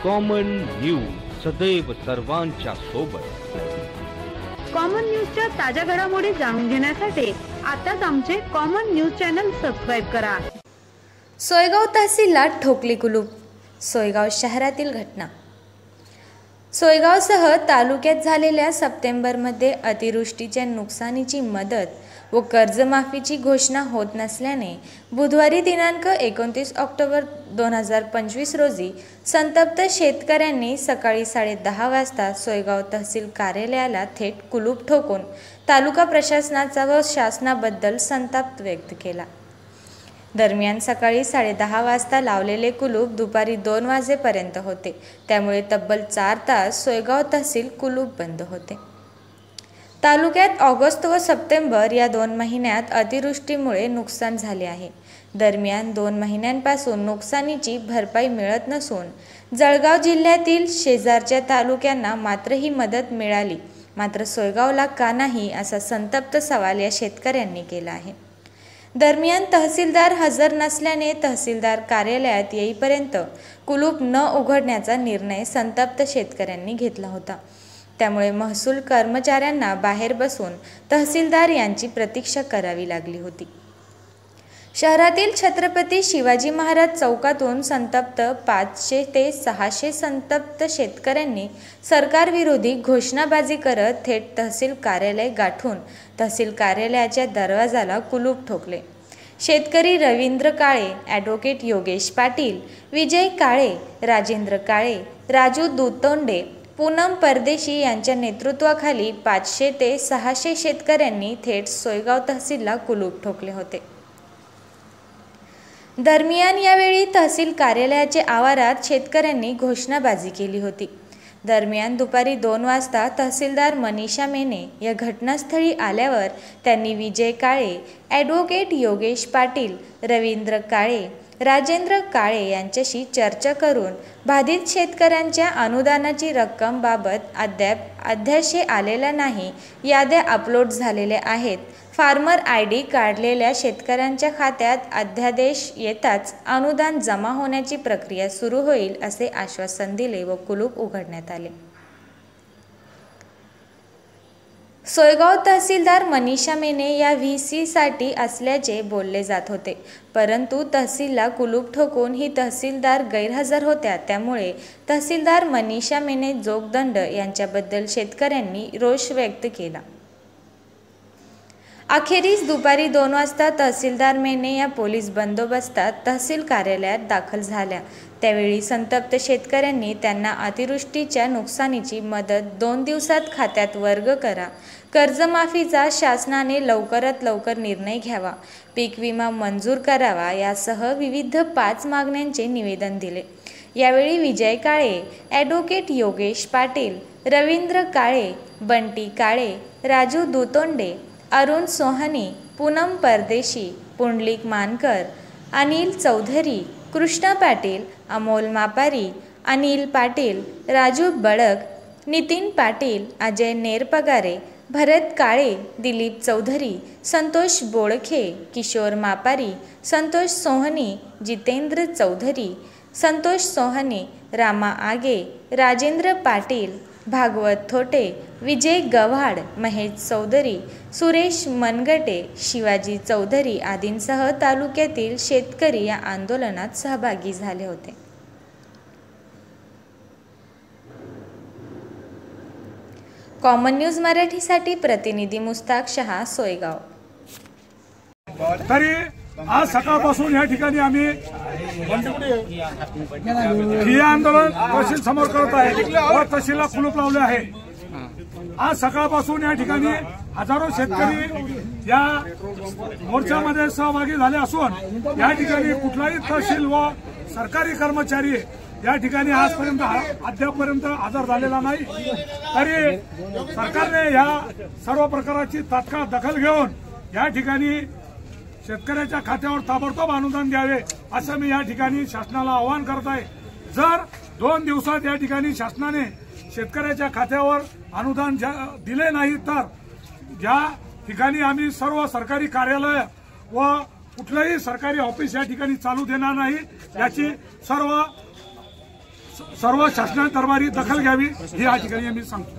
Common news सदैव सर्वांच्या सोबत। कॉमन न्यूजच्या ताज्या घडामोडी जाणून घेण्यासाठी आताच आमचे कॉमन न्यूज चॅनल सबस्क्राइब करा। सोयगाव तहसीलला ठोकले कुलूप। सोयगाव शहरातील घटना। सोयगावसह तालुक्यात झालेल्या सप्टेंबरमध्ये अतिवृष्टीच्या नुकसानीची मदत व कर्जमाफीची घोषणा होत नसल्याने बुधवारी दिनांक 29 ऑक्टोबर 2025 रोजी संतप्त शेतकऱ्यांनी सकाळी 10:30 वाजता सोयगाव तहसील कार्यालयाला थेट कुलूप ठोकून तालुका प्रशासनाचा व शासनाबद्दल संताप व्यक्त केला। दरम्यान सकाळी 10:30 वाजता लावलेले कुलूप दुपारी 2 वाजेपर्यंत होते, त्यामुळे तब्बल 4 तास सोयगाव तहसील कुलूप बंद होते। तालुक्यात ऑगस्ट व सप्टेंबर या 2 महिन्यात अतिवृष्टीमुळे नुकसान झाले आहे। दरम्यान 2 महिन्यांपासून नुकसानीची भरपाई मिळत नसून जळगाव जिल्ह्यातील शेजारच्या तालुक्यांना मात्र ही मदत मिळाली, मात्र सोयगावला का नाही असा संतप्त सवाल या शेतकऱ्यांनी केला आहे। दरम्यान तहसीलदार हजर नसल्याने तहसीलदार कार्यालयात येईपर्यंत कुलूप न उघडण्याचा निर्णय संतप्त शेतकऱ्यांनी घेतला होता। त्यामुळे महसूल कर्मचाऱ्यांना बाहेर बसून तहसीलदार यांची प्रतीक्षा करावी लागली होती। शहरातील छत्रपती शिवाजी महाराज चौकातून संतप्त 500 ते 600 संतप्त शेतकऱ्यांनी सरकारविरोधी घोषणाबाजी करत थेट तहसील कार्यालय गाठून तहसील कार्यालयाच्या दरवाजाला कुलूप ठोकले। शेतकरी रवींद्र काळे, ॲडव्होकेट योगेश पाटील, विजय काळे, राजेंद्र काळे, राजू दुतोंडे, पूनम परदेशी यांच्या नेतृत्वाखाली 500 ते 600 शेतकऱ्यांनी थेट सोयगाव तहसीलला कुलूप ठोकले होते। दरम्यान यावेळी तहसील कार्यालयाच्या आवारात शेतकऱ्यांनी घोषणाबाजी केली होती। दरम्यान दुपारी 2 वाजता तहसीलदार मनीषा मेने या घटनास्थळी आल्यावर त्यांनी विजय काळे, ॲडव्होकेट योगेश पाटील, रवींद्र काळे, राजेंद्र काळे यांच्याशी चर्चा करून बाधित शेतकऱ्यांच्या अनुदानाची रक्कम बाबत अद्याप अध्यादेश आलेला नाही, याद्या अपलोड झालेल्या आहेत, फार्मर ID काढलेल्या शेतकऱ्यांच्या खात्यात अध्यादेश येताच अनुदान जमा होण्याची प्रक्रिया सुरू होईल असे आश्वासन दिले व कुलूप उघडण्यात आले। सोयगाव तहसीलदार मनीषा मेने या VC साठी असल्याचे बोलले जात होते, परंतु तहसीलला कुलूप ठोकून ही तहसीलदार गैरहजर होत्या, त्यामुळे तहसीलदार मनीषा मेने जोगदंड यांच्याबद्दल शेतकऱ्यांनी रोष व्यक्त केला। अखेरीस दुपारी 2 वाजता तहसीलदार मेने या पोलीस बंदोबस्तात तहसील कार्यालयात दाखल झाल्या। त्यावेळी संतप्त शेतकऱ्यांनी त्यांना अतिवृष्टीच्या नुकसानीची मदत 2 दिवसात खात्यात वर्ग करा, कर्जमाफीचा शासनाने लवकरात लवकर निर्णय घ्यावा, पीक विमा मंजूर करावा यासह विविध 5 मागण्यांचे निवेदन दिले। यावेळी विजय काळे, ॲडव्होकेट योगेश पाटील, रवींद्र काळे, बंटी काळे, राजू दुतोंडे, अरुण सोहनी, पूनम परदेशी, पुंडलिक मानकर, अनिल चौधरी, कृष्णा पाटील, अमोल मापारी, अनिल पाटील, राजू बडक, नितीन पाटील, अजय नेरपगारे, भरत काळे, दिलीप चौधरी, संतोष बोडखे, किशोर मापारी, संतोष सोहनी, जितेंद्र चौधरी, संतोष सोहनी, रामा आगे, राजेंद्र पाटील, भागवत थोटे, विजय गव्हाड, महेश चौधरी, सुरेश मनगटे, शिवाजी चौधरी आदींसह तालुक्यातील शेतकरी या आंदोलनात सहभागी झाले होते। कॉमन न्यूज मराठीसाठी प्रतिनिधी मुस्ताक शहा, सोयगाव। तरी आज सकाळपासून या ठिकाणी आम्ही हे आंदोलन तहसील समोर करत आहे व तहसीलला कुलूप लावले आहे। आज सकाळपासून या ठिकाणी हजारो शेतकरी या मोर्चामध्ये सहभागी झाले असून या ठिकाणी कुठलाही तहसील व सरकारी कर्मचारी या ठिकाणी आजपर्यंत अद्यापपर्यंत हजर झालेला नाही। तरी सरकारने या सर्व प्रकाराची तात्काळ दखल घेऊन या ठिकाणी शेतकऱ्याच्या खात्यावर ताबडतोब अनुदान द्यावे असं मी या ठिकाणी शासनाला आवाहन करत आहे। जर 2 दिवसात या ठिकाणी शासनाने शेतकऱ्याच्या खात्यावर अनुदान दिले नाही तर या ठिकाणी आम्ही सर्व सरकारी कार्यालय व कुठलेही सरकारी ऑफिस या ठिकाणी चालू देणार नाही, याची सर्व सर्व शासनाने दरबारी दखल घ्यावी ही या ठिकाणी मी सांगतो.